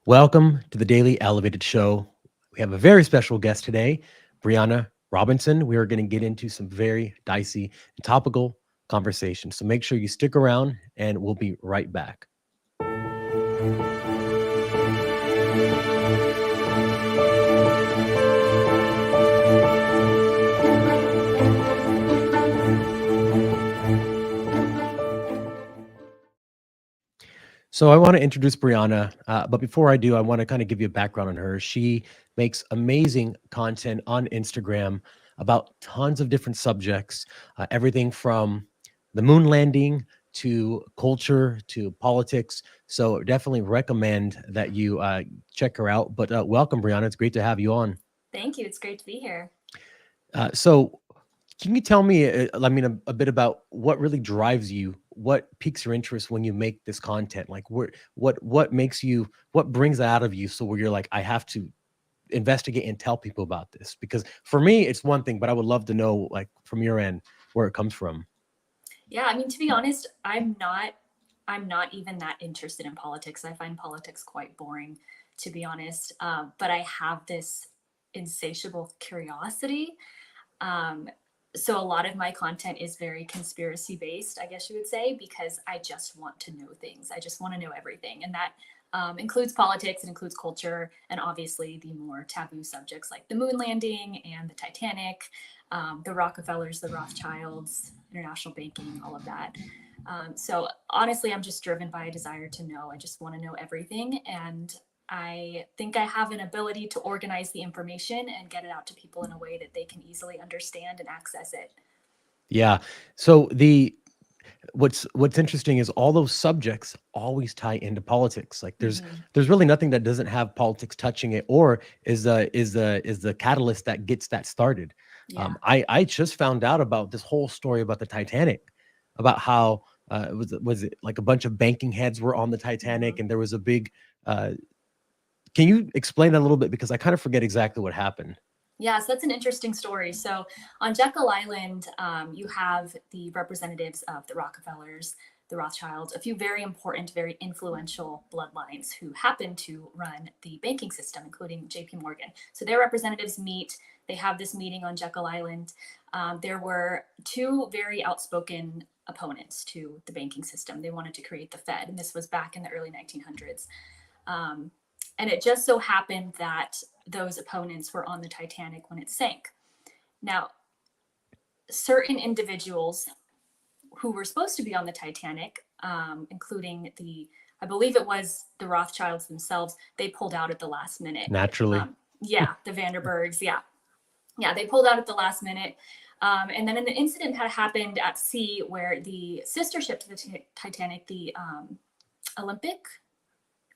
Welcome to the Daily Elevated Show. We have a very special guest today, Bryanna Robinson. We are going to get into some very dicey and topical conversations. So make sure you stick around and we'll be right back. So I want to introduce Bryanna, but before I do, I want to kind of give you a background on her. She makes amazing content on Instagram about tons of different subjects, everything from the moon landing to culture to politics. So definitely recommend that you check her out. But welcome, Bryanna. It's great to have you on. Thank you. It's great to be here. So can you tell me, a bit about what really drives you? What piques your interest when you make this content? Like, what makes you, what brings that out of you? So where you're like, I have to investigate and tell people about this. Because for me, it's one thing, but I would love to know, like, from your end, where it comes from. Yeah, I mean, to be honest, I'm not even that interested in politics. I find politics quite boring, to be honest. But I have this insatiable curiosity. Um, so a lot of my content is very conspiracy based, I guess you would say, because I just want to know things. I just want to know everything, and that includes politics, it includes culture, and obviously the more taboo subjects like the moon landing and the Titanic, the Rockefellers, the Rothschilds, international banking, all of that. So honestly, I'm just driven by a desire to know. I just want to know everything, and I think I have an ability to organize the information and get it out to people in a way that they can easily understand and access it. Yeah. So what's interesting is all those subjects always tie into politics. Like Hmm. there's really nothing that doesn't have politics touching it, or is the catalyst that gets that started. Yeah. I just found out about this whole story about the Titanic, about how was it like a bunch of banking heads were on the Hmm. Titanic, and there was a big. Uh, can you explain that a little bit, because I kind of forget exactly what happened? Yeah, so that's an interesting story. So on Jekyll Island, you have the representatives of the Rockefellers, the Rothschilds, a few very important, very influential bloodlines who happen to run the banking system, including JP Morgan. So their representatives meet. They have this meeting on Jekyll Island. There were two very outspoken opponents to the banking system. They wanted to create the Fed, and this was back in the early 1900s. Um, and it just so happened that those opponents were on the Titanic when it sank. Now, certain individuals who were supposed to be on the Titanic, including I believe it was the Rothschilds themselves, they pulled out at the last minute. Naturally. Yeah, the Vanderbergs, yeah. Yeah, they pulled out at the last minute. And then an incident had happened at sea where the sister ship to the Titanic, the Olympic,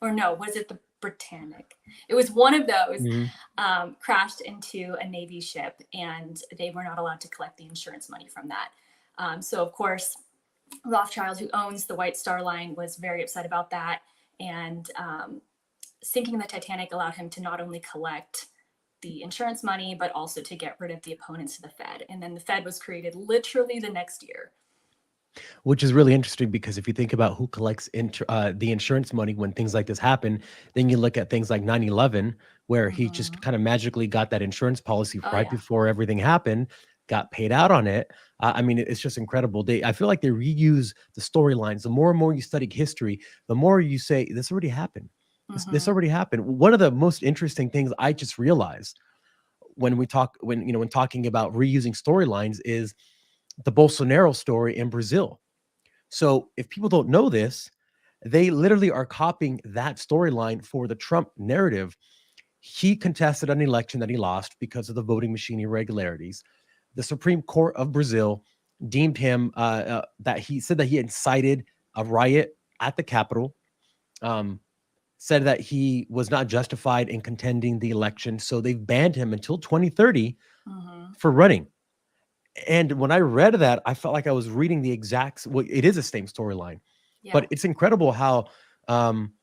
or no, was it the Britannic? It was one of those, Mhm. crashed into a Navy ship, and they were not allowed to collect the insurance money from that. So, of course, Rothschild, who owns the White Star Line, was very upset about that. And sinking the Titanic allowed him to not only collect the insurance money, but also to get rid of the opponents to the Fed. And then the Fed was created literally the next year. Which is really interesting, because if you think about who collects the insurance money when things like this happen, then you look at things like 9/11, where he just Mm-hmm. kind of magically got that insurance policy Oh, right yeah. before everything happened, got paid out on it. I mean, it's just incredible. I feel like they reuse the storylines. The more and more you study history, the more you say this already happened. This Mm-hmm. already happened. One of the most interesting things I just realized when talking about reusing storylines is the Bolsonaro story in Brazil. So if people don't know this, they literally are copying that storyline for the Trump narrative. He contested an election that he lost because of the voting machine irregularities. The Supreme Court of Brazil deemed him that he said that he incited a riot at the Capitol. Um, Said that he was not justified in contending the election, so they've banned him until 2030 Mm-hmm. for running. And when I read that, I felt like I was reading the exact. Well, it is the same storyline, Yeah. but it's incredible how um,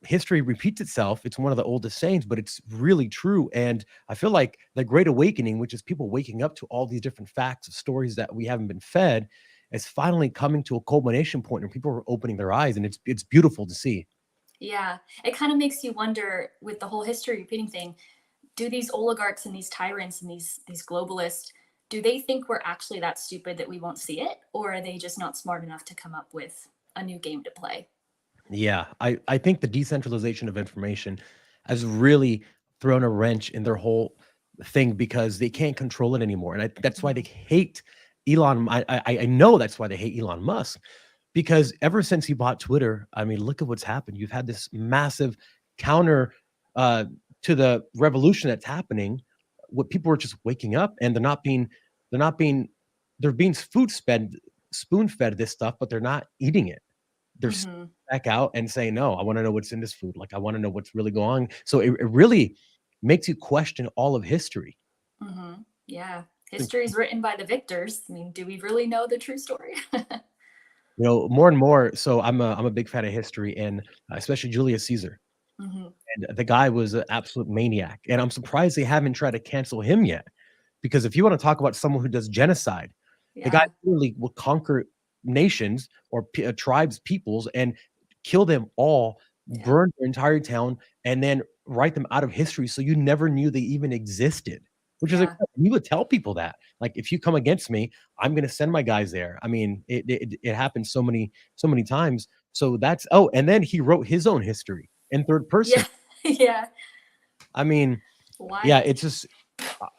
history repeats itself. It's one of the oldest sayings, but it's really true. And I feel like the Great Awakening, which is people waking up to all these different facts, stories that we haven't been fed, is finally coming to a culmination point where people are opening their eyes, and it's beautiful to see. Yeah, it kind of makes you wonder with the whole history repeating thing. Do these oligarchs and these tyrants and these globalists, do they think we're actually that stupid that we won't see it, or are they just not smart enough to come up with a new game to play? Yeah, I think the decentralization of information has really thrown a wrench in their whole thing because they can't control it anymore, and that's why they Mhm. hate Elon. I know that's why they hate Elon Musk because ever since he bought Twitter, I mean, look at what's happened. You've had this massive counter uh, to the revolution that's happening. What people are just waking up and they're not being, they're being spoon fed this stuff, but they're not eating it. They're Mhm. back out and say, "No, I wanna know what's in this food, like, I wanna know what's really going on." So it really makes you question all of history. Mhm. Yeah. History is written by the victors. I mean, do we really know the true story? You know, more and more so I'm a big fan of history and especially Julius Caesar, Mhm. and the guy was an absolute maniac, and I'm surprised they haven't tried to cancel him yet, because if you wanna talk about someone who does genocide, the guy Yeah. literally will conquer nations or tribes, peoples, and kill them all, Yeah. burn their entire town, and then write them out of history so you never knew they even existed, which is Yeah. incredible. You would tell people that, like, "If you come against me, I'm gonna send my guys there." I mean, it happens so many times. So that's oh, and then he wrote his own history in third person. Yeah. Yeah. I mean, yeah, Wild. it's just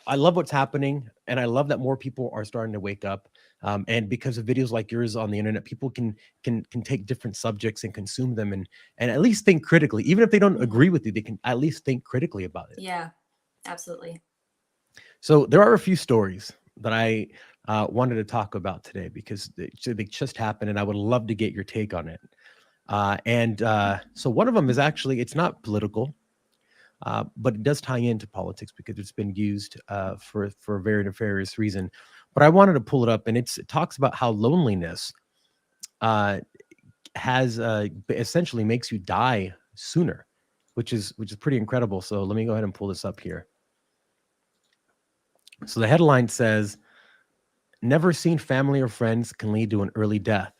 I love what's happening, and I love that more people are starting to wake up. And because of videos like yours on the internet, people can take different subjects and consume them, and at least think critically. Even if they don't Mhm. agree with you, they can at least think critically about it. Yeah. Absolutely. So there are a few stories that I wanted to talk about today because they just happened, and I would love to get your take on it. So one of them is actually it's not political. But it does tie into politics because it's been used for a very nefarious reason. But I wanted to pull it up, and it talks about how loneliness uh, has essentially makes you die sooner, which is pretty incredible. So let me go ahead and pull this up here. So the headline says, "Never seen family or friends can lead to an early death."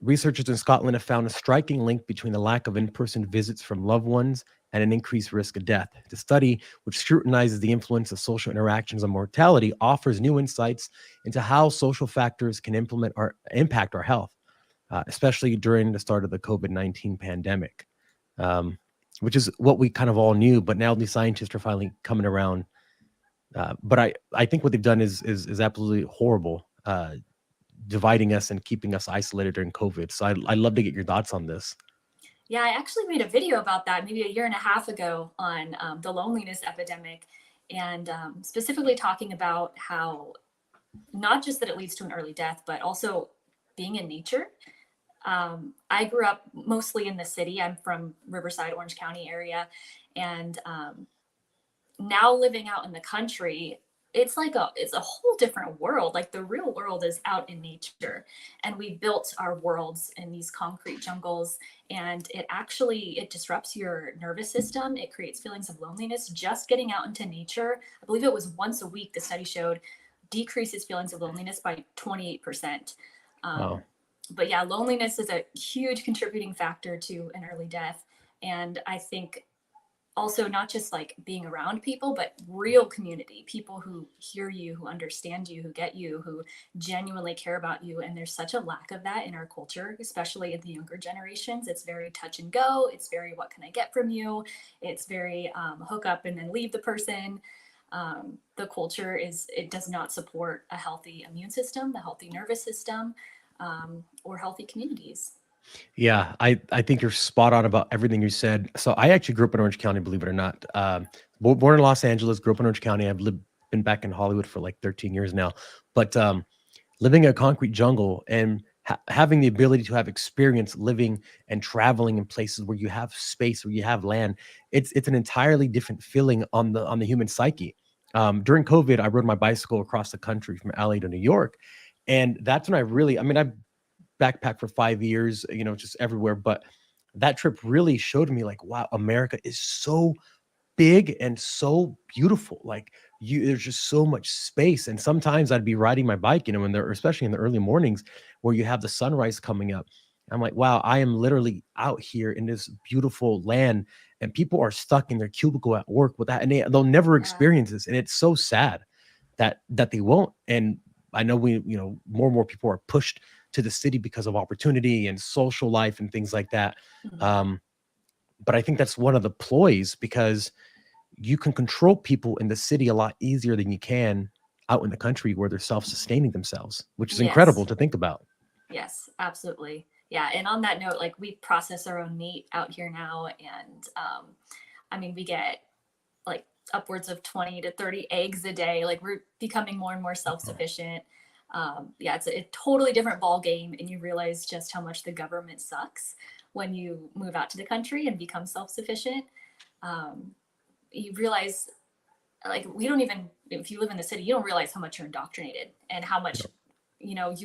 Researchers in Scotland have found a striking link between the lack of in person visits from loved ones and an increased risk of death. The study, which scrutinizes the influence of social interactions on mortality, offers new insights into how social factors can impact our health, especially during the start of the COVID-19 pandemic, um, which is what we kind of all knew. But now the scientists are finally coming around. But I think what they've done is absolutely horrible. Dividing us and keeping us isolated during COVID. So I'd love to get your thoughts on this. Yeah, I actually made a video about that maybe a year and a half ago on the loneliness epidemic, and specifically talking about how not just that it leads to an early death, but also being in nature. I grew up mostly in the city. I'm from Riverside, Orange County area, and now living out in the country, it's a whole different world. Like the real world is out in nature, and we built our worlds in these concrete jungles, and it disrupts your nervous system. It creates feelings of loneliness. Just getting out into nature, I believe it was once a week, the study showed, decreases feelings of loneliness by 28%. Wow. um, but yeah, loneliness is a huge contributing factor to an early death. And I think also not just like being around people, but real community, people who hear you, who understand you, who get you, who genuinely care about you. And there's such a lack of that in our culture, especially in the younger generations. It's very touch and go. It's very, what can I get from you? It's very hook up and then leave the person. The culture it does not support a healthy immune system, the healthy nervous system, or healthy communities. Yeah, I think you're spot on about everything you said. So I actually grew up in Orange County, believe it or not. Born in Los Angeles, grew up in Orange County. Been back in Hollywood for like 13 years now. But living in a concrete jungle and having the ability to have experience living and traveling in places where you have space, where you have land, it's an entirely different feeling on the human psyche. During COVID, I rode my bicycle across the country from LA to New York, and that's when I mean, I backpacked for 5 years, just everywhere, but that trip really showed me like, wow, America is so big and so beautiful. Like there's just so much space. And sometimes I'd be riding my bike, when especially in the early mornings where you have the sunrise coming up. I'm like, wow, I am literally out here in this beautiful land, and people are stuck in their cubicle at work with that, and they'll never Yeah. experience this, and it's so sad that they won't. And I know more and more people are pushed to the city because of opportunity and social life and things like that. Mhm. Um, but I think that's one of the ploys, because you can control people in the city a lot easier than you can out in the country where they're self-sustaining themselves, which is incredible Yes. to think about. Yes, absolutely. Yeah, and on that note, like we process our own meat out here now, and I mean, we get like upwards of 20 to 30 eggs a day. Like we're becoming more and more self-sufficient. Yeah, it's a totally different ball game, and you realize just how much the government sucks when you move out to the country and become self-sufficient. Um, you realize, like, we don't even, if you live in the city, you don't realize how much you're indoctrinated and how much, Yep.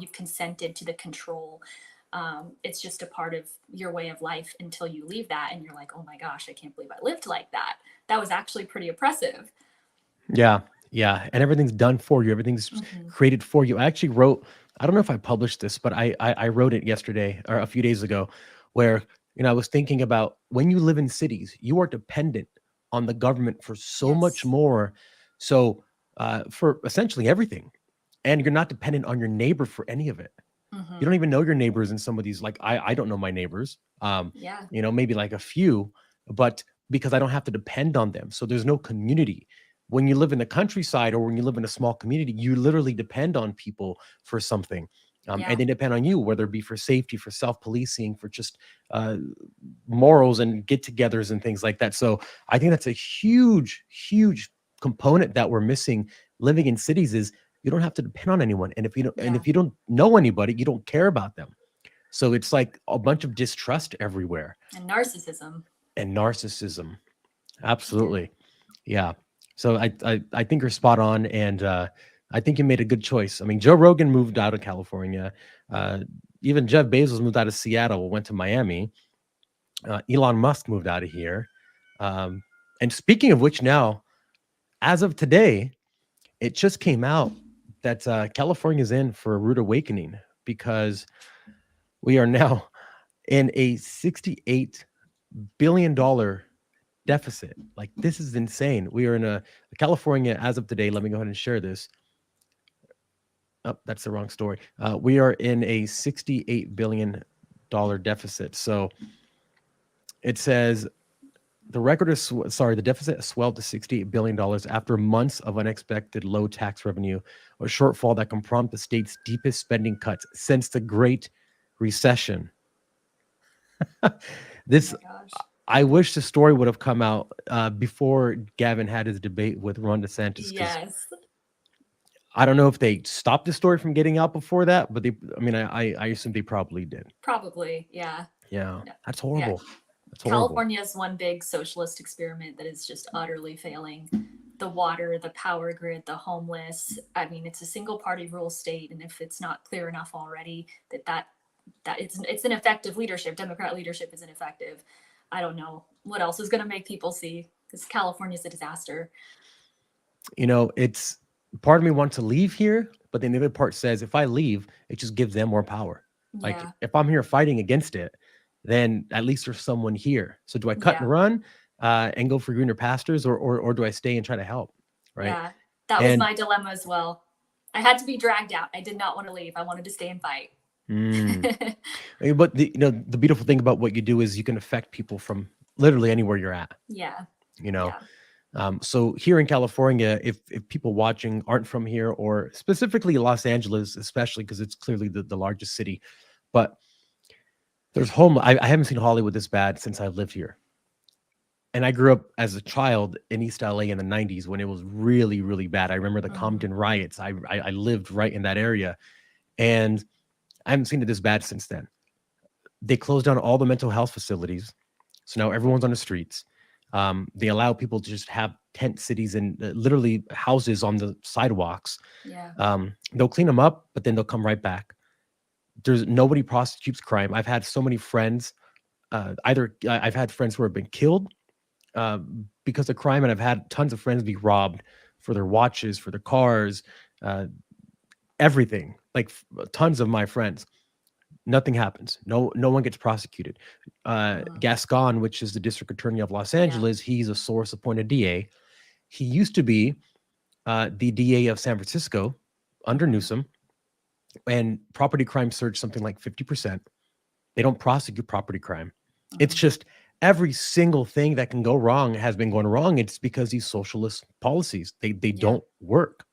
you've consented to the control. It's just a part of your way of life until you leave that and you're like, oh my gosh, I can't believe I lived like that. That was actually pretty oppressive. Yeah, yeah, and everything's done for you. Everything's Mm-hmm. created for you. I actually wrote. I don't know if I published this, but I wrote it yesterday or a few days ago, where I was thinking about when you live in cities, you are dependent on the government for so much Yes. more. So for essentially everything, and you're not dependent on your neighbor for any of it. You Mm-hmm. don't even know your neighbors in some of these. Like I don't know my neighbors. Yeah. Maybe like a few, but because I don't have to depend on them. So there's no community. When you live in the countryside or when you live in a small community, you literally depend on people for something. Yeah. And they depend on you, whether it be for safety, for self-policing, for just uh, morals and get-togethers and things like that. So I think that's a huge, huge component that we're missing living in cities is you don't have to depend on anyone. And Yeah. if you don't know anybody, you don't care about them. So it's like a bunch of distrust everywhere And narcissism. and narcissism. Yeah. Absolutely. Yeah. So I think you're spot on, and I think you made a good choice. I mean, Joe Rogan moved out of California. Uh, Even Jeff Bezos moved out of Seattle, went to Miami. Elon Musk moved out of here. Um, and speaking of which, now as of today, it just came out that California is in for a rude awakening, because we are now in a $68 billion deficit. Like, this is insane. We are in a California as of today. Let me go ahead and share this. Oh, that's the wrong story. We are in a $68 billion deficit. So it says the record is the deficit has swelled to $68 billion after months of unexpected low tax revenue, a shortfall that can prompt the state's deepest spending cuts since the Great Recession. Oh This my gosh. I wish the story would have come out before Gavin had his debate with Ron DeSantis, because Yes. I don't know if they stopped the story from getting out before that, but I mean, I assume they probably did. Probably. Yeah. Yeah, No. that's Yeah. horrible. That's horrible. California is one big socialist experiment that is just utterly failing. The water, the power grid, the homeless. I mean, it's a single party rule state, and if it's not clear enough already that it's ineffective leadership, Democrat leadership is ineffective. I don't know what else is going to make people see, because California is a disaster. It's part of me wants to leave here, but then the other part says if I leave, it just gives them more power. Like, Yeah. if I'm here fighting against it, then at least there's someone here. So do I cut and Yeah. run and go for greener pastures, or do I stay and try to help? Right. Yeah. That was And my dilemma as well. I had to be dragged out. I did not want to leave. I wanted to stay and fight. mm, but the beautiful thing about what you do is you can affect people from literally anywhere you're at. Yeah. You know, Yeah. so here in California, if people watching aren't from here, or specifically Los Angeles, especially because it's clearly the largest city, but there's I haven't seen Hollywood this bad since I've lived here. And I grew up as a child in East LA in the 90s when it was really, really bad. I remember the Mm-hmm. Compton riots. I lived right in that area, and I haven't seen it this bad since then. They closed down all the mental health facilities. So now everyone's on the streets. They allow people to just have tent cities and literally houses on the sidewalks. Yeah. They'll clean them up, but then they'll come right back. There's nobody prosecutes crime. I've had so many friends. I've had friends who have been killed because of crime, and I've had tons of friends be robbed for their watches, for their cars, uh, everything. Like tons of my friends. Nothing happens. No one gets prosecuted. Mm, Gascon, which is the district attorney of Los yeah. Angeles, he's a source appointed DA. He used to be the DA of San Francisco under Hmm. Newsom, and property crime surged something like 50%. They don't prosecute property crime. It's Hmm. just every single thing that can go wrong has been going wrong. It's because these socialist policies, they Yeah. don't work.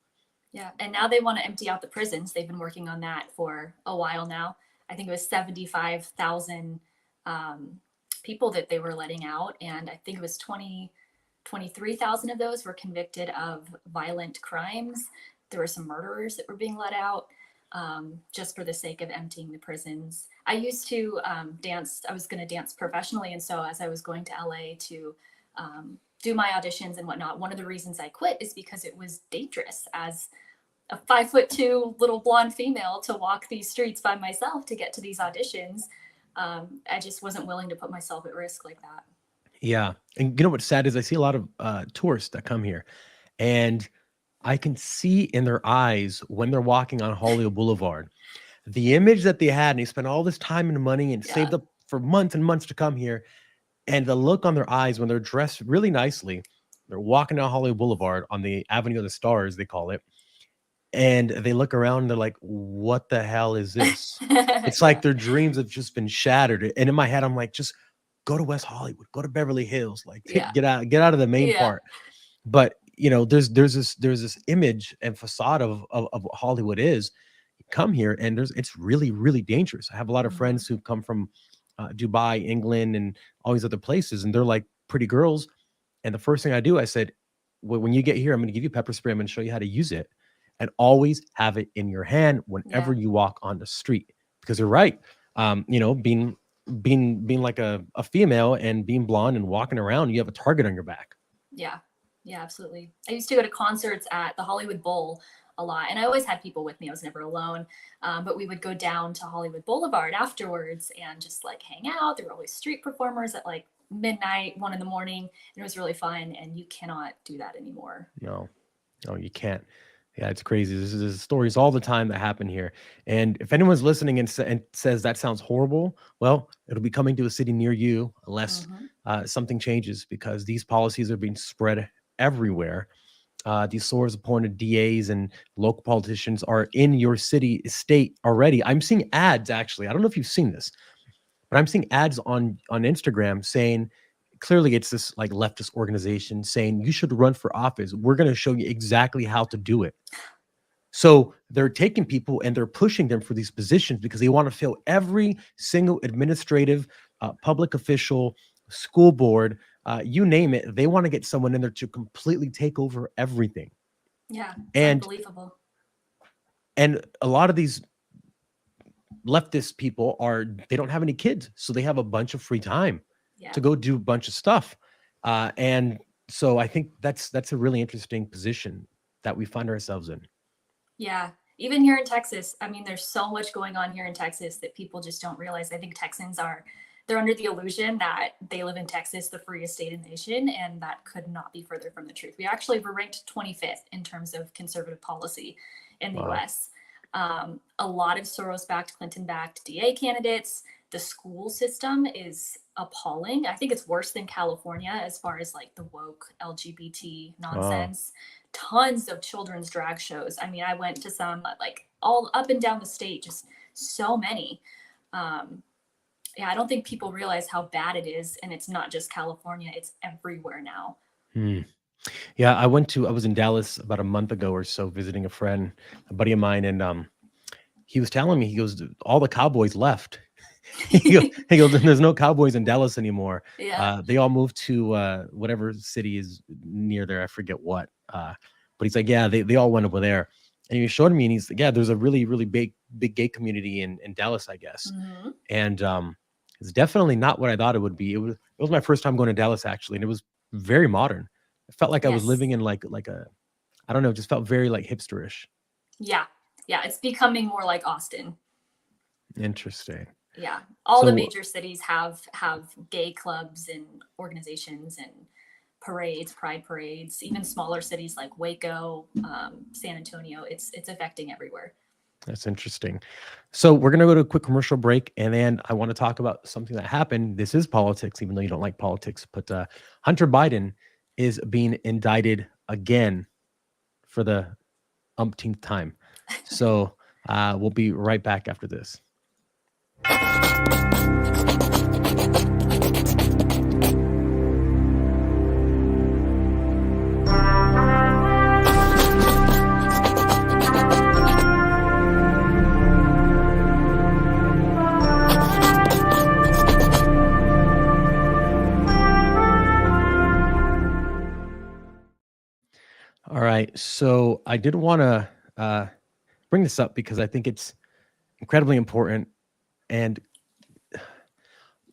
Yeah. And now they want to empty out the prisons. They've been working on that for a while now. I think it was 75,000 um, people that they were letting out. And I think it was 23,000 of those were convicted of violent crimes. There were some murderers that were being let out just for the sake of emptying the prisons. I used to dance, I was going to dance professionally. And so as I was going to LA to do my auditions and whatnot, one of the reasons I quit is because it was dangerous as a 5'2" little blonde female to walk these streets by myself to get to these auditions. I just wasn't willing to put myself at risk like that. Yeah. And you know what's sad is I see a lot of tourists that come here, and I can see in their eyes when they're walking on Hollywood Boulevard, the image that they had, and they spent all this time and money and Yeah. saved up for months and months to come here, and the look on their eyes when they're dressed really nicely, they're walking down Hollywood Boulevard on the Avenue of the Stars, they call it, and they look around and they're like, "What the hell is this?" It's like Yeah. their dreams have just been shattered. And in my head, I'm like, "Just go to West Hollywood, go to Beverly Hills, like Yeah. get out of the main Yeah. part." But there's this image and facade of what Hollywood is. You come here and it's really really dangerous. I have a lot of Hmm. friends who come from Dubai, England, and all these other places, and they're like pretty girls. And the first thing I do, I said, When you get here, I'm going to give you pepper spray. I'm going to show you how to use it, and always have it in your hand whenever Yeah. you walk on the street." Because you're right. Being like a female and being blonde and walking around, you have a target on your back. Yeah. Yeah, absolutely. I used to go to concerts at the Hollywood Bowl a lot, and I always had people with me. I was never alone. But we would go down to Hollywood Boulevard afterwards and just like hang out. There were always street performers at like midnight, 1 in the morning, and it was really fun. And you cannot do that anymore. No, no, you can't. Yeah, it's crazy. This is stories all the time that happen here. And if anyone's listening and says that sounds horrible, well, it'll be coming to a city near you unless Hmm. something changes, because these policies are being spread everywhere. These source appointed DAs and local politicians are in your city, state already. I'm seeing ads actually. I don't know if you've seen this, but I'm seeing ads on Instagram saying, clearly it's this like leftist organization saying you should run for office. We're going to show you exactly how to do it. So they're taking people and they're pushing them for these positions because they want to fill every single administrative, public official, school board, you name it. They want to get someone in there to completely take over everything. Yeah, it's And unbelievable. and a lot of these leftist people they don't have any kids, so they have a bunch of free time Yeah. to go do a bunch of stuff. And so I think that's a really interesting position that we find ourselves in. Yeah. Even here in Texas, I mean, there's so much going on here in Texas that people just don't realize. I think Texans are, they're under the illusion that they live in Texas, the freest state in the nation, and that could not be further from the truth. We actually were ranked 25th in terms of conservative policy in the Wow. US. A lot of Soros backed, Clinton backed DA candidates. The school system is appalling. I think it's worse than California as far as like the woke LGBT Oh, nonsense. Tons of children's drag shows. I mean, I went to some like all up and down the state, just so many. Um, yeah, I don't think people realize how bad it is. And it's not just California, it's everywhere now. hmm. Yeah, I was in Dallas about a month ago or so visiting a friend, a buddy of mine, and he was telling me, he goes, all the cowboys left. He goes, there's no cowboys in Dallas anymore. Yeah. They all moved to whatever city is near there. I forget what. But he's like, yeah, they all went over there. And he showed me, and he's like, yeah, there's a really, really big gay community in Dallas, I guess. Hmm. And it's definitely not what I thought it would be. It was my first time going to Dallas actually, and it was very modern. It felt like I was Yes. living in like a, I don't know, it just felt very like hipsterish. Yeah. Yeah. It's becoming more like Austin. Interesting. Yeah, all the So major cities have gay clubs and organizations and parades, pride parades. Even smaller cities like Waco, San Antonio, it's affecting everywhere. That's interesting. So we're going to go to a quick commercial break, and then I want to talk about something that happened. This is politics, even though you don't like politics, but Hunter Biden is being indicted again for the umpteenth time. So we'll be right back after this. All right. So I did want to bring this up because I think it's incredibly important. And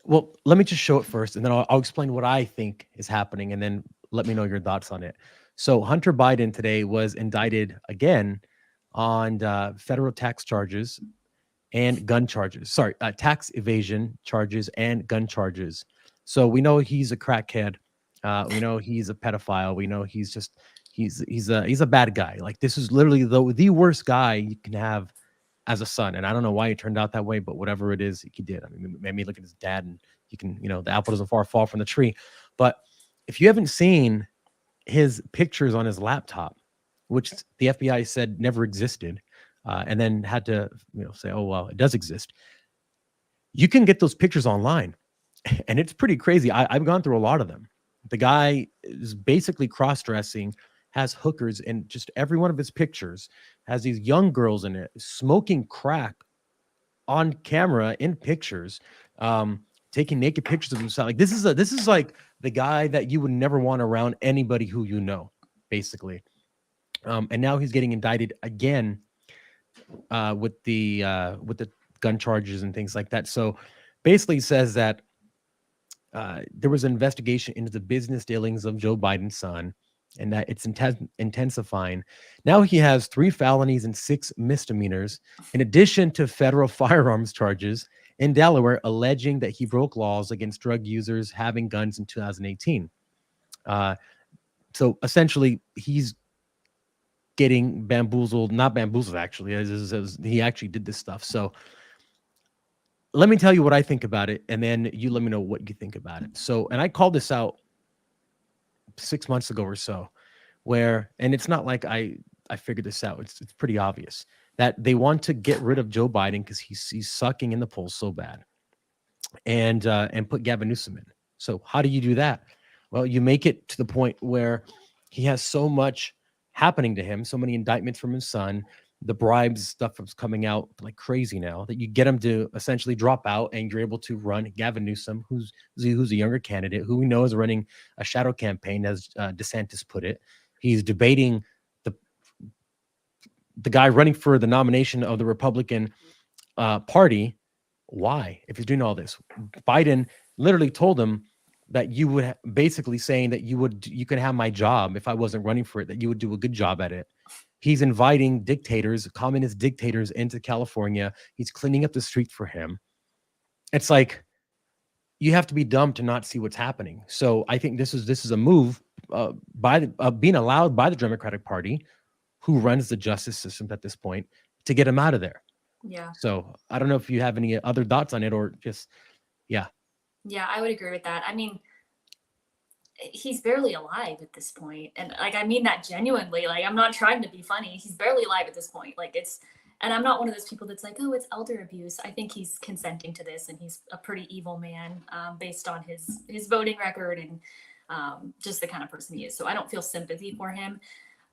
well, let me just show it first, and then I'll explain what I think is happening, and then let me know your thoughts on it. So Hunter Biden today was indicted again on federal tax charges and gun charges. Sorry, tax evasion charges and gun charges. So we know he's a crackhead. We know he's a pedophile. We know he's a bad guy. Like, this is literally the worst guy you can have as a son. And I don't know why he turned out that way, but whatever it is, he did. I mean, it made me look at his dad, and you can, the apple doesn't far fall from the tree. But if you haven't seen his pictures on his laptop, which the FBI said never existed, and then had to, say, oh, well, it does exist. You can get those pictures online, and it's pretty crazy. I've gone through a lot of them. The guy is basically cross-dressing, has hookers, and just every one of his pictures has these young girls in it smoking crack on camera in pictures, taking naked pictures of himself. Like, this is like the guy that you would never want around anybody who basically. And now he's getting indicted again with the gun charges and things like that. So basically says that there was an investigation into the business dealings of Joe Biden's son, and that it's intensifying. Now he has 3 felonies and 6 misdemeanors, in addition to federal firearms charges in Delaware, alleging that he broke laws against drug users having guns in 2018. So essentially, he's getting bamboozled, not bamboozled, actually. He actually did this stuff. So let me tell you what I think about it, and then you let me know what you think about it. So, and I called this out 6 months ago or so, and it's not like I figured this out. It's pretty obvious that they want to get rid of Joe Biden because he's sucking in the polls so bad, and put Gavin Newsom in. So how do you do that? Well, you make it to the point where he has so much happening to him, so many indictments from his son, the bribes stuff is coming out like crazy now, that you get him to essentially drop out, and you're able to run Gavin Newsom, who's a younger candidate, who we know is running a shadow campaign, as DeSantis put it. He's debating the guy running for the nomination of the Republican Party. Why? If he's doing all this, Biden literally told him that you would basically saying that you could have my job if I wasn't running for it, that you would do a good job at it. He's inviting dictators, communist dictators, into California. He's cleaning up the street for him. It's like, you have to be dumb to not see what's happening. So I think this is a move being allowed by the Democratic Party, who runs the justice system at this point, to get him out of there. Yeah. So I don't know if you have any other thoughts on it, or just, yeah. Yeah, I would agree with that. I mean, he's barely alive at this point. And like, I mean that genuinely. Like, I'm not trying to be funny. He's barely alive at this point. Like, and I'm not one of those people that's like, oh, it's elder abuse. I think he's consenting to this, and he's a pretty evil man, based on his voting record and just the kind of person he is. So I don't feel sympathy for him.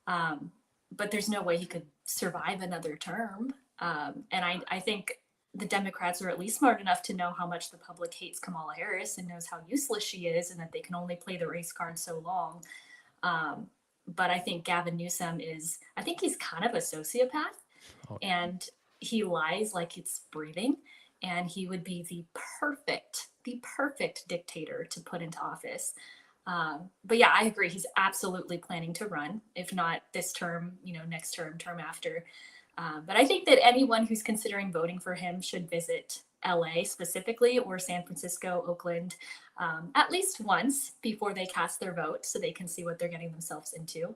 But there's no way he could survive another term. And I think the Democrats are at least smart enough to know how much the public hates Kamala Harris and knows how useless she is, and that they can only play the race card so long. But I think Gavin Newsom he's kind of a sociopath, and he lies like it's breathing, and he would be the perfect dictator to put into office. But yeah, I agree. He's absolutely planning to run, if not this term, next term after. But I think that anyone who's considering voting for him should visit LA specifically, or San Francisco, Oakland, at least once before they cast their vote, so they can see what they're getting themselves into.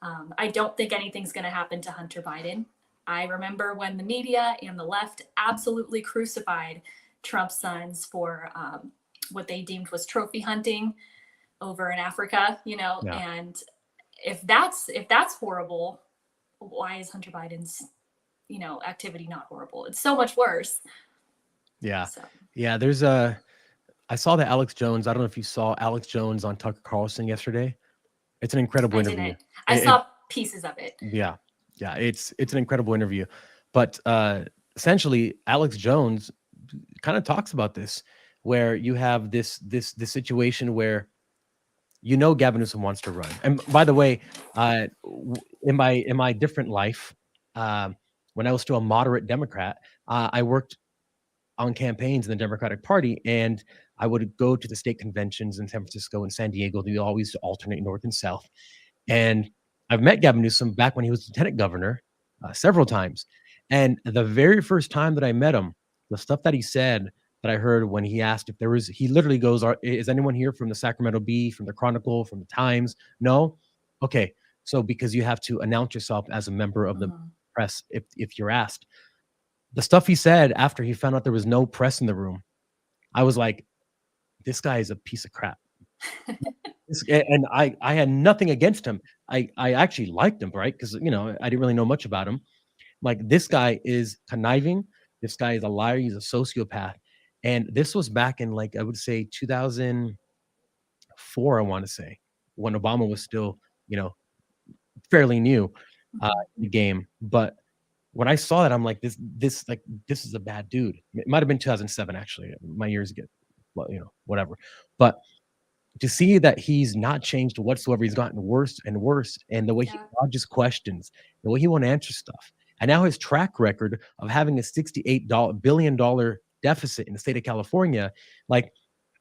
I don't think anything's going to happen to Hunter Biden. I remember when the media and the left absolutely crucified Trump's sons for what they deemed was trophy hunting over in Africa, Yeah. and if that's horrible, why is Hunter Biden's activity not horrible? It's so much worse. Yeah. So Yeah. I saw that Alex Jones. I don't know if you saw Alex Jones on Tucker Carlson yesterday. It's an incredible I interview. didn't. I It saw pieces of it. Yeah. Yeah, it's an incredible interview. But essentially Alex Jones kind of talks about this, where you have this situation where Gavin Newsom wants to run. And by the way, in my different life, when I was still a moderate Democrat, I worked on campaigns in the Democratic Party, and I would go to the state conventions in San Francisco and San Diego. We always alternate north and south. And I've met Gavin Newsom back when he was lieutenant governor several times. And the very first time that I met him, the stuff that he said that I heard when he asked if there was, he literally goes, is anyone here from the Sacramento Bee, from the Chronicle, from the Times? No? Okay. So because you have to announce yourself as a member of the Mhm. press if you're asked. The stuff he said after he found out there was no press in the room, I was like, this guy is a piece of crap. And I had nothing against him. I actually liked him, right? Because I didn't really know much about him. Like, this guy is conniving. This guy is a liar. He's a sociopath. And this was back in, like, I would say 2004. I want to say, when Obama was still you know fairly new Mhm. in the game. But when I saw that, I'm like, this is a bad dude. It might have been 2007, actually. My years get, well, whatever. But to see that he's not changed whatsoever, he's gotten worse and worse, and the way he Yeah. dodges questions, the way he won't answer stuff, and now his track record of having a $68 billion deficit in the state of California, like,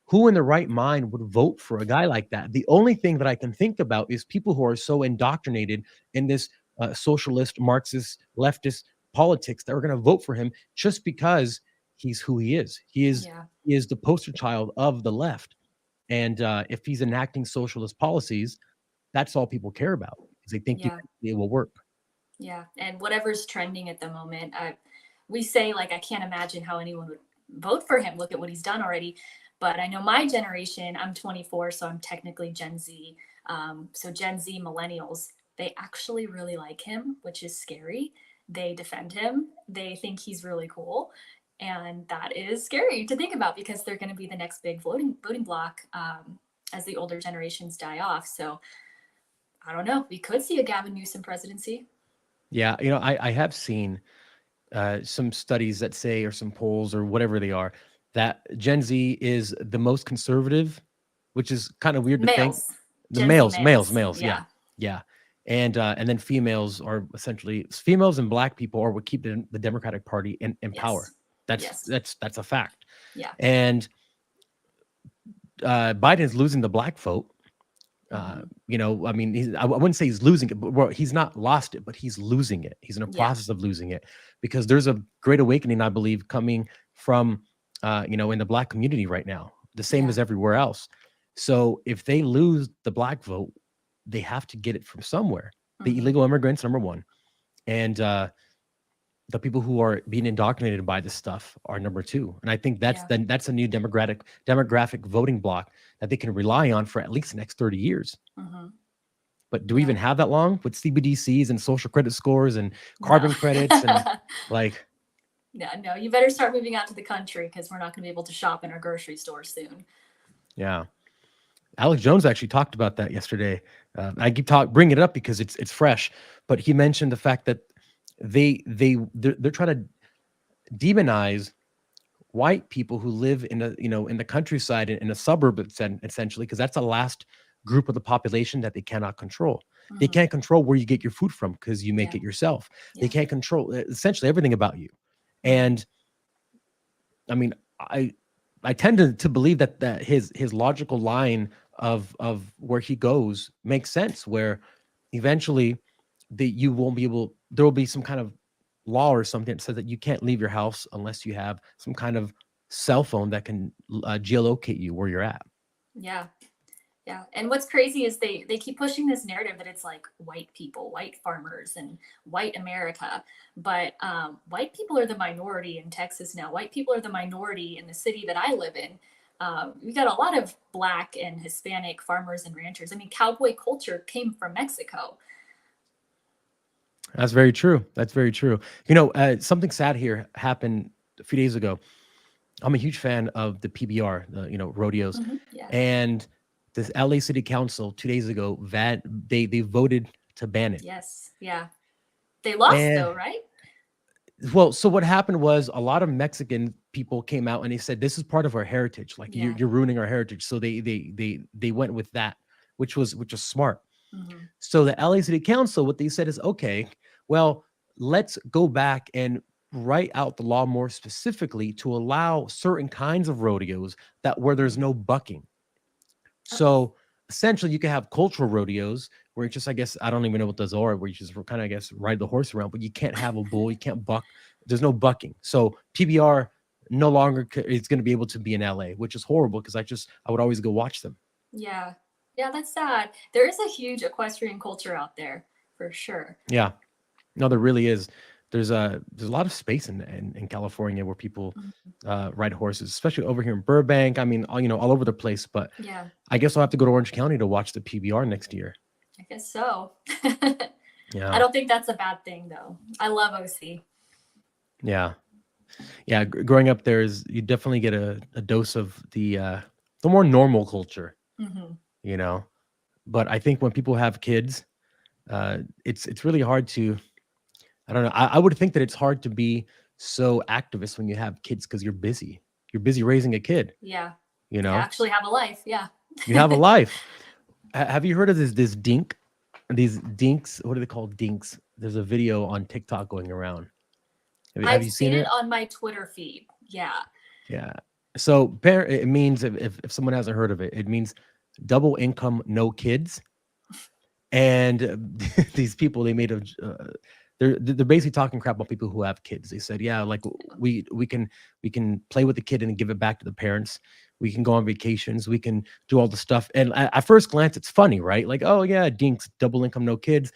who in the right mind would vote for a guy like that? The only thing that I can think about is people who are so indoctrinated in this socialist, Marxist, leftist politics that are going to vote for him just because he's who he is. Yeah. He is the poster child of the left. And if he's enacting socialist policies, that's all people care about, because they think Yeah. it will work. Yeah. And whatever's trending at the moment, we say, like, I can't imagine how anyone would vote for him. Look at what he's done already. But I know my generation, I'm 24, so I'm technically Gen Z. So Gen Z millennials, they actually really like him, which is scary. They defend him. They think he's really cool. And that is scary to think about, because they're going to be the next big voting block as the older generations die off. So I don't know. We could see a Gavin Newsom presidency. Yeah, I have seen some studies that say, or some polls, or whatever they are, that Gen Z is the most conservative, which is kind of weird to think. Males, The Gen Z males, yeah, yeah. yeah, and then females are essentially females and black people are what keep the Democratic Party in power. Yes. That's Yes. that's a fact. Yeah. And Biden's losing the black vote. Mm-hmm. I mean, I wouldn't say he's losing it, but, well, he's not lost it, but he's losing it. He's in a Yeah. process of losing it, because there's a great awakening, I believe, coming from, in the black community right now, the same Yeah. as everywhere else. So if they lose the black vote, they have to get it from somewhere. The Mm-hmm. illegal immigrants, number one, and the people who are being indoctrinated by this stuff are number two. And I think Yeah. that's a new demographic voting block that they can rely on for at least the next 30 years. Mm-hmm. But do we Yeah. even have that long with CBDCs and social credit scores and No. carbon credits and, like, Yeah, no, you better start moving out to the country, because we're not going to be able to shop in our grocery store soon. yeah. Alex Jones actually talked about that yesterday. I keep bringing it up because it's fresh, but he mentioned the fact that they're trying to demonize white people who live in the countryside, in a suburb, essentially, because that's the last group of the population that they cannot control. They Mm-hmm. can't control where you get your food from because you make Yeah. it yourself. They Yeah. can't control essentially everything about you. Mm-hmm. And I mean, I tend to believe that his logical line of where he goes makes sense, where eventually you won't be able, there will be some kind of law or something that says that you can't leave your house unless you have some kind of cell phone that can geolocate you where you're at. Yeah. Yeah. And what's crazy is they keep pushing this narrative that it's like white people, white farmers, and white America. But white people are the minority in Texas now. White people are the minority in the city that I live in. We got a lot of Black and Hispanic farmers and ranchers. I mean, cowboy culture came from Mexico. That's very true. That's very true. Something sad here happened a few days ago. I'm a huge fan of the PBR, the rodeos, Yeah. and this LA City Council 2 days ago they voted to ban it. Yes. Yeah. They lost And though, right? well, so what happened was a lot of Mexican people came out and they said this is part of our heritage. Like Yeah. you're ruining our heritage. So they went with that, which was smart. Mm-hmm. So the LA City Council, what they said is, okay, well, let's go back and write out the law more specifically to allow certain kinds of rodeos that where there's no bucking. Oh, So essentially, you can have cultural rodeos where it's just, I guess, I don't even know what those are, where you just kind of, I guess, ride the horse around, but you can't have a bull, you can't buck. There's no bucking. So PBR no longer is going to be able to be in LA, which is horrible because I would always go watch them. yeah. Yeah, that's sad. There is a huge equestrian culture out there for sure. Yeah, no, there really is. There's a lot of space in California where people Mhm. ride horses, especially over here in Burbank. I mean, all over the place. But Yeah, I guess I'll have to go to Orange County to watch the PBR next year. I guess so. I Yeah, don't think that's a bad thing though. I love OC. yeah, yeah. Growing up, you definitely get a dose of the more normal culture, Hmm. you know. But I think when people have kids, it's really hard to. I don't know. I would think that it's hard to be so activist when you have kids because you're busy. You're busy raising a kid. Yeah, You yeah. know, Actually, have a life. Yeah. you have a life. Have you heard of this dink? These dinks, what are they called? Dinks. There's a video on TikTok going around. Have I've you seen seen it it? on my Twitter feed. Yeah. Yeah. So it means if someone hasn't heard of it, it means double income, no kids. And these people they made they're basically talking crap about people who have kids. They said, yeah, like we can play with the kid and give it back to the parents. We can go on vacations. We can do all the stuff. And at first glance, it's funny, right? Like, oh yeah, dinks, double income, no kids.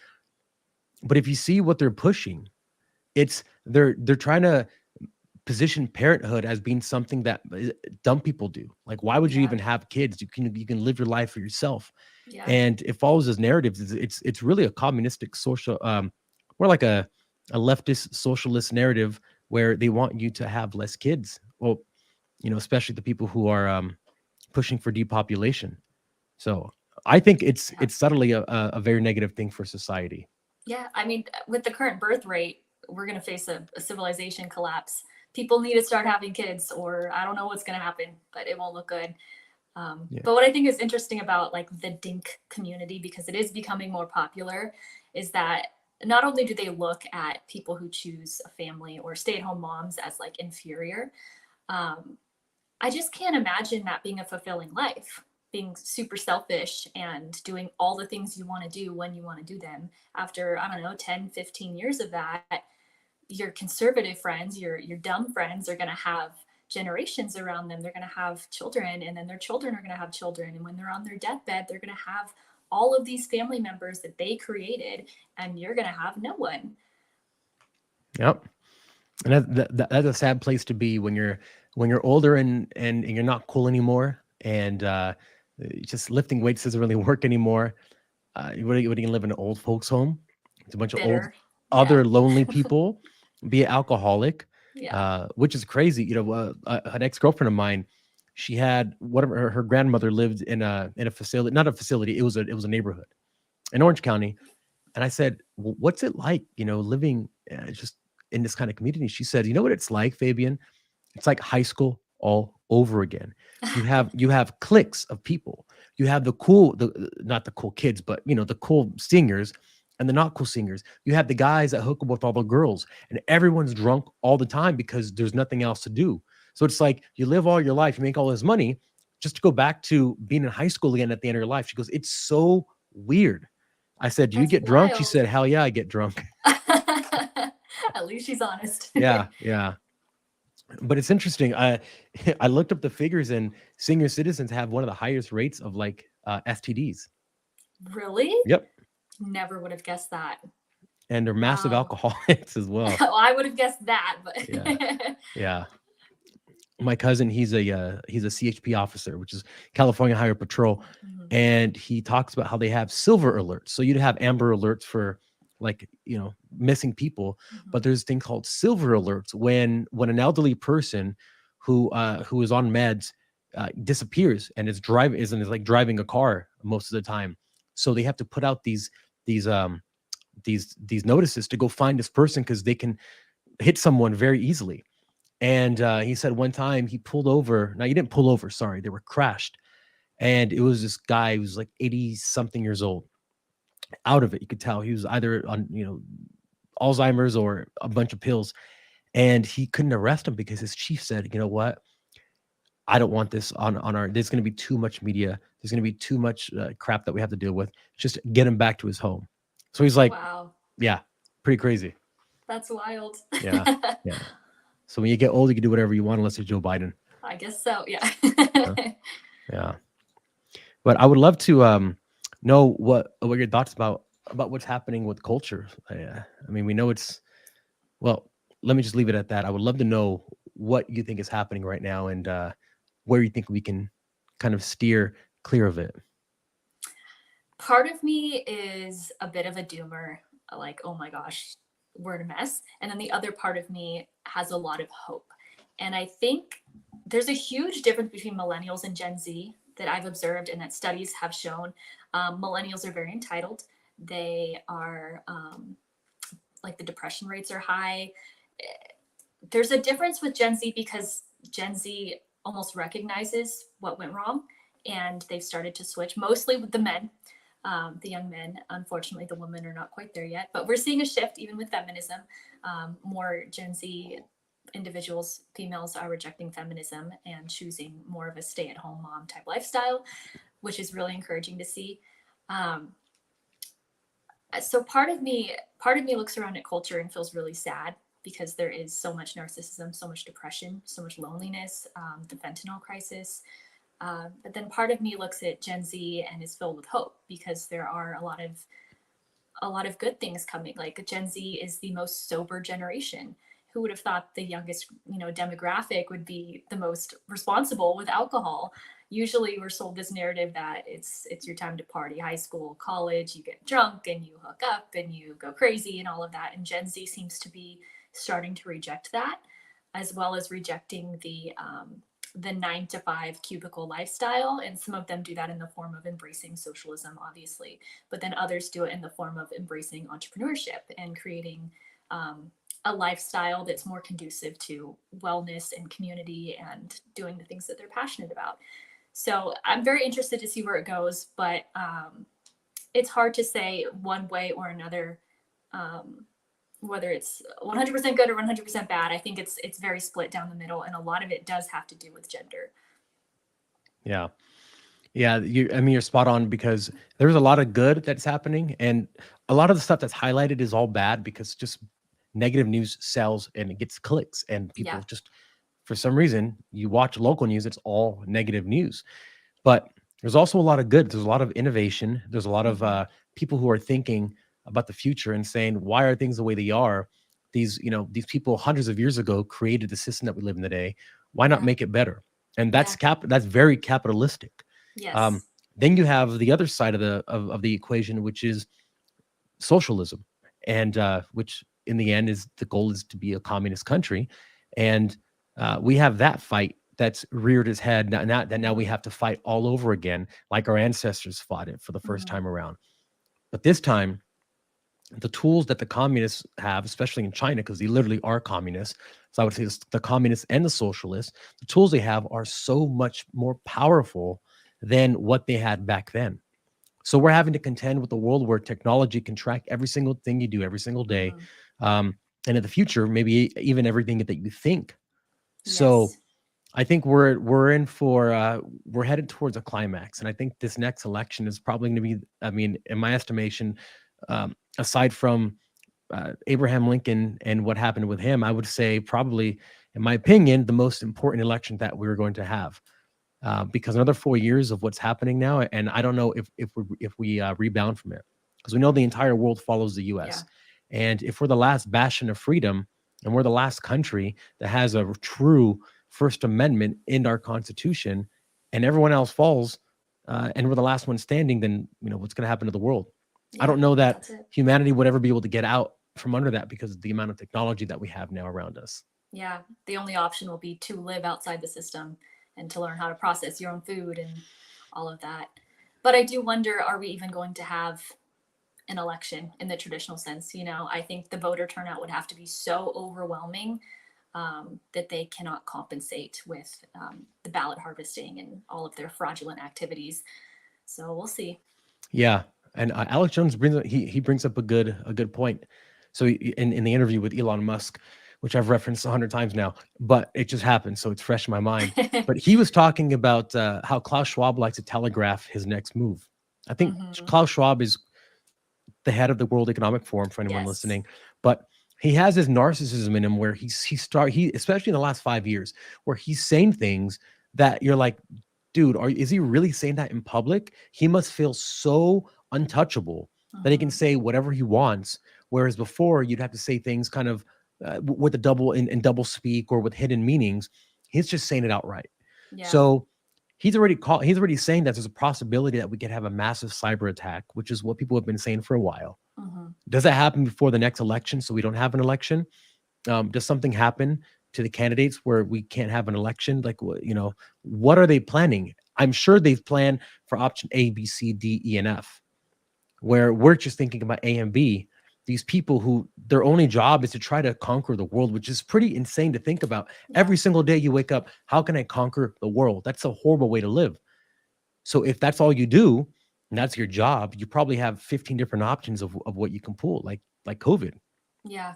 But if you see what they're pushing, they're trying to position parenthood as being something that dumb people do. Like, why would you Yeah. even have kids? You can live your life for yourself. Yeah. And it follows his narratives. It's really a communistic social, more like a leftist socialist narrative where they want you to have less kids. Well, especially the people who are pushing for depopulation. So I think it's Yeah. it's subtly a very negative thing for society. Yeah. I mean, with the current birth rate, we're going to face a civilization collapse. People need to start having kids, or I don't know what's going to happen, but it won't look good. Yeah. But what I think is interesting about like the dink community, because it is becoming more popular, is that not only do they look at people who choose a family or stay-at-home moms as like inferior, um, I just can't imagine that being a fulfilling life, being super selfish and doing all the things you want to do when you want to do them. After, I don't know, 10, 15 years of that, your conservative friends, your dumb friends are going to have generations around them. They're going to have children, and then their children are going to have children. And when they're on their deathbed, they're going to have all of these family members that they created, and you're going to have no one. Yep. And that's a sad place to be when you're older and you're not cool anymore, and just lifting weights doesn't really work anymore. What are you gonna live in an old folks home? It's a bunch of old Bitter. Yeah. other lonely people, be an alcoholic, Yeah. which is crazy. An ex girlfriend of mine, she had whatever her grandmother lived in a facility, not a facility. It was a neighborhood in Orange County, and I said, What's it like, living just in this kind of community?" She said, "You know what it's like, Fabian? It's like high school all over again. You have cliques of people. You have not the cool kids, but the cool singers and the not cool singers. You have the guys that hook up with all the girls, and everyone's drunk all the time because there's nothing else to do. So it's like you live all your life, you make all this money just to go back to being in high school again at the end of your life." She goes, "It's so weird." I said, "Do you That's get drunk?" She wild. said, "Hell yeah, I get drunk." At least she's honest. Yeah, yeah. But it's interesting. I I looked up the figures, and senior citizens have one of the highest rates of like STDs. Really? Yep. Never would have guessed that. And they're massive Wow. alcoholics as well. Well, I would have guessed that, but Yeah. Yeah. My cousin, he's a CHP officer, which is California Highway Patrol, Mhm, and he talks about how they have silver alerts. So you'd have amber alerts for, like, missing people, mhm. but there's a thing called silver alerts when an elderly person who is on meds disappears and is like driving a car most of the time. So they have to put out these um these notices to go find this person because they can hit someone very easily. And he said one time he pulled over. Now, he didn't pull over, sorry, they were crashed. And it was this guy who was like 80 something years old. Out of it, you could tell he was either on, Alzheimer's or a bunch of pills. And he couldn't arrest him because his chief said, you know what? I don't want this on our. There's going to be too much media. There's going to be too much crap that we have to deal with. Just get him back to his home. So he's like, Wow, yeah, pretty crazy. that's wild. Yeah, yeah. So when you get old, you can do whatever you want unless you're Joe Biden. I guess so. Yeah. Yeah. Yeah. But I would love to know what your thoughts about what's happening with culture. I mean, we know it's well. Let me just leave it at that. I would love to know what you think is happening right now and where you think we can kind of steer clear of it. Part of me is a bit of a doomer, like, oh my gosh, we're in a mess. And then the other part of me has a lot of hope. And I think there's a huge difference between millennials and Gen Z that I've observed and that studies have shown. Millennials are very entitled. They are like the depression rates are high. There's a difference with Gen Z because Gen Z almost recognizes what went wrong and they've started to switch mostly with the men, the young men. Unfortunately, the women are not quite there yet, but we're seeing a shift even with feminism. More Gen Z individuals, females, are rejecting feminism and choosing more of a stay at home mom type lifestyle, which is really encouraging to see. Um, so part of me looks around at culture and feels really sad because there is so much narcissism, so much depression, so much loneliness, the fentanyl crisis. But then part of me looks at Gen Z and is filled with hope because there are a lot of good things coming. Like Gen Z is the most sober generation. Who would have thought the youngest, demographic would be the most responsible with alcohol? Usually we're sold this narrative that it's your time to party, high school, college, you get drunk and you hook up and you go crazy and all of that. And Gen Z seems to be starting to reject that, as well as rejecting the 9 to 5 cubicle lifestyle. And some of them do that in the form of embracing socialism, obviously, but then others do it in the form of embracing entrepreneurship and creating a lifestyle that's more conducive to wellness and community and doing the things that they're passionate about. So I'm very interested to see where it goes, but it's hard to say one way or another, whether it's 100% good or 100% bad. I think it's very split down the middle, and a lot of it does have to do with gender. Yeah. Yeah, I mean, you're spot on because there's a lot of good that's happening, and a lot of the stuff that's highlighted is all bad because just negative news sells and it gets clicks, and Yeah. people just, for some reason, you watch local news, it's all negative news. But there's also a lot of good. There's a lot of innovation. There's a lot of Mm-hmm. people who are thinking about the future and saying, why are things the way they are? These people hundreds of years ago created the system that we live in today. Why not Yeah. make it better? And Yeah. that's very capitalistic. Um, Yes. then you have the other side of the equation, which is socialism, and which in the end is the goal is to be a communist country, and we have that fight that's reared its head now we Mm-hmm. have to fight all over again, like our ancestors fought it for the first Mm-hmm. time around. But this time, the tools that the communists have, especially in China, because they literally are communists. So I would say the communists and the socialists, the tools they have are so much more powerful than what they had back then. So we're having to contend with a world where technology can track every single thing you do every single day. Mm-hmm. Um, and in the future, maybe even everything that you think. So Yes. I think we're headed towards a climax, and I think this next election is probably going to be. I mean, in my estimation, aside from Abraham Lincoln and what happened with him, I would say probably, in my opinion, the most important election that we're going to have. because another 4 years of what's happening now, and I don't know if we rebound from it, because we know the entire world follows the Yeah. U.S. And if we're the last bastion of freedom, and we're the last country that has a true First Amendment in our Constitution, and everyone else falls, and we're the last one standing, then what's going to happen to the world? I Yeah. don't know that That's it. humanity would ever be able to get out from under that because of the amount of technology that we have now around us. Yeah. The only option will be to live outside the system and to learn how to process your own food and all of that. But I do wonder, are we even going to have an election in the traditional sense? I think the voter turnout would have to be so overwhelming that they cannot compensate with the ballot harvesting and all of their fraudulent activities. So we'll see. Yeah, and Alex Jones he brings up a good point. So in the interview with Elon Musk, which I've referenced 100 times now, but it just happened, so it's fresh in my mind. But he was talking about how Klaus Schwab likes to telegraph his next move. I think Mm-hmm. Klaus Schwab is the head of the World Economic Forum for anyone Yes. listening, but he has this narcissism in him where he especially in the last 5 years, where he's saying things that you're like, dude, is he really saying that in public? He must feel so untouchable that he can Mm-hmm. say whatever he wants. Whereas before, you'd have to say things kind of with a double in double speak or with hidden meanings. He's just saying it outright. Yeah. So he's already saying that there's a possibility that we could have a massive cyber attack, which is what people have been saying for a while. Mm-hmm. Does that happen before the next election so we don't have an election? Does something happen to the candidates where we can't have an election? Like, what are they planning? I'm sure they've planned for option A, B, C, D, E, and F, where we're just thinking about A and B. These people who their only job is to try to conquer the world, which is pretty insane to think about. Yeah. Every single day you wake up, how can I conquer the world? That's a horrible way to live. So if that's all you do, and that's your job, you probably have 15 different options of what you can pull, like COVID. Yeah.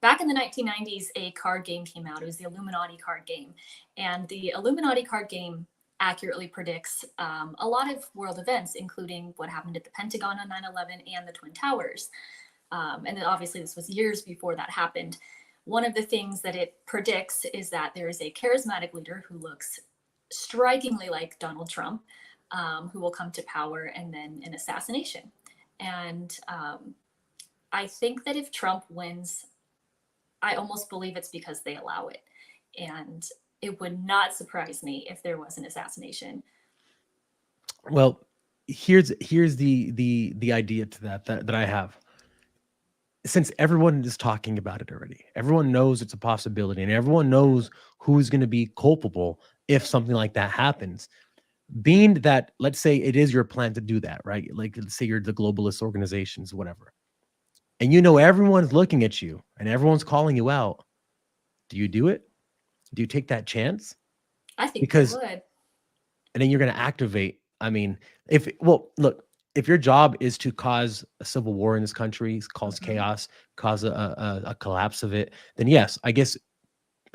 Back in the 1990s, a card game came out. It was the Illuminati card game. And the Illuminati card game accurately predicts a lot of world events, including what happened at the Pentagon on 9/11 and the Twin Towers. And then obviously, this was years before that happened. One of the things that it predicts is that there is a charismatic leader who looks strikingly like Donald Trump, who will come to power, and then an assassination. And I think that if Trump wins, I almost believe it's because they allow it. And it would not surprise me if there was an assassination. Well, here's the idea to that I have. Since everyone is talking about it already, everyone knows it's a possibility, and everyone knows who's going to be culpable if something like that happens. Being that, let's say it is your plan to do that, right? Like, let's say you're the globalist organizations, whatever, and everyone's looking at you and everyone's calling you out. Do you do it? Do you take that chance? I think they Because would. and then you're going to activate. I mean, well, look, if your job is to cause a civil war in this country, cause Mm-hmm. chaos, cause a collapse of it, then yes, I guess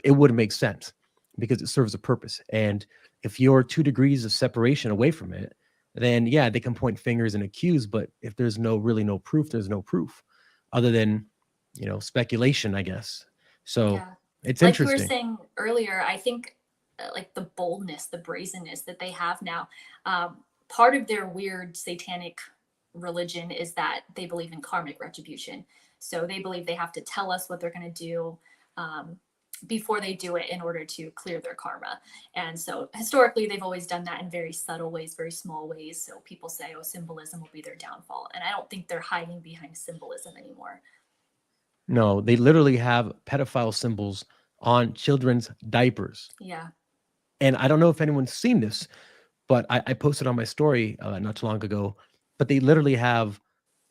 it would make sense because it serves a purpose. And if you're 2 degrees of separation away from it, then yeah, they can point fingers and accuse. But if there's really no proof, there's no proof other than, speculation, I guess. So Yeah. it's Like you were interesting. saying earlier, I think like the boldness, the brazenness that they have now, part of their weird satanic religion is that they believe in karmic retribution. So they believe they have to tell us what they're going to do um, before they do it in order to clear their karma. And so historically, they've always done that in very subtle ways, very small ways. So people say, oh, symbolism will be their downfall. And I don't think they're hiding behind symbolism anymore. No, they literally have pedophile symbols on children's diapers. Yeah. And I don't know if anyone's seen this, but I posted on my story not too long ago. But they literally have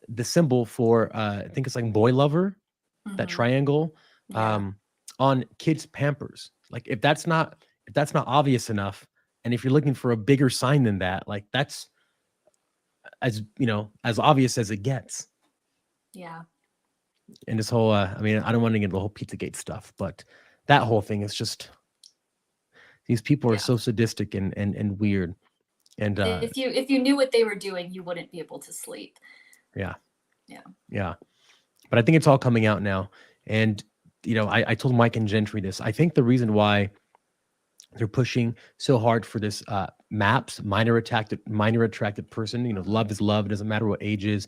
the symbol for I think it's like boy lover, that Mm-hmm. triangle, Yeah. um, on kids' Pampers. Like if that's not obvious enough, and if you're looking for a bigger sign than that, like that's as obvious as it gets. Yeah. And this whole, I mean, I don't want to get into the whole Pizzagate stuff, but that whole thing is just these people are Yeah. so sadistic and weird. And If you knew what they were doing, you wouldn't be able to sleep. yeah, Yeah. yeah. But I think it's all coming out now. And I told Mike and Gentry this. I think the reason why they're pushing so hard for this maps minor attracted person. Love is love. It doesn't matter what age is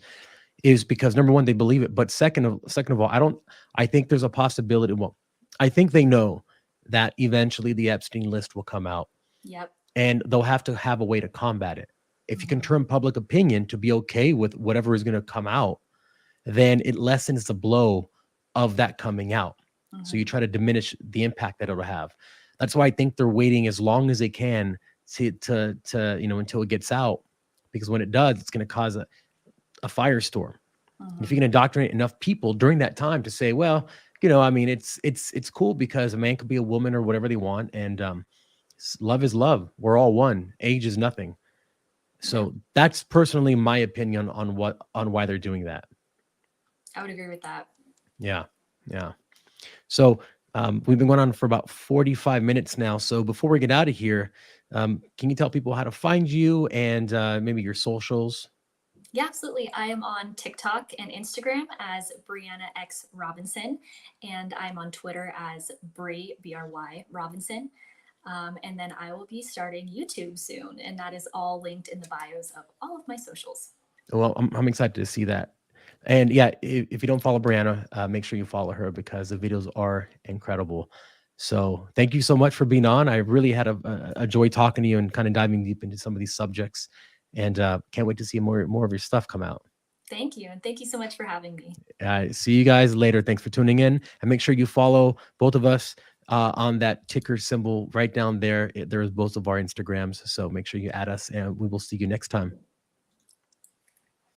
because number one, they believe it. But second of all, I think there's a possibility. Well, I think they know that eventually the Epstein list will come out Yep. and they'll have to have a way to combat it. If you can Mhm. turn public opinion to be okay with whatever is going to come out, then it lessens the blow of that coming out. So you Mhm. try to diminish the impact that it'll have. That's why I think they're waiting as long as they can to until it gets out, because when it does, it's going to cause a firestorm. And if you Mhm. can indoctrinate enough people during that time to say, well, I mean, it's cool because a man could be a woman or whatever they want, and love is love. We're all one. Age is nothing. Yeah, So that's personally my opinion on why they're doing that. I would agree with that. Yeah, yeah. So we've been going on for about 45 minutes now. So before we get out of here, can you tell people how to find you and maybe your socials? Yeah, absolutely. I am on TikTok and Instagram as Bryanna X Robinson, and I'm on Twitter as Bry Robinson. And then I will be starting YouTube soon, and that is all linked in the bios of all of my socials. Well, I'm excited to see that. And yeah, if you don't follow Brianna, make sure you follow her because the videos are incredible. So thank you so much for being on. I really had a joy talking to you and kind of diving deep into some of these subjects. And can't wait to see more of your stuff come out. Thank you, and thank you so much for having me. See you guys later. Thanks for tuning in. And make sure you follow both of us on that ticker symbol right down there. There's both of our Instagrams. So make sure you add us and we will see you next time.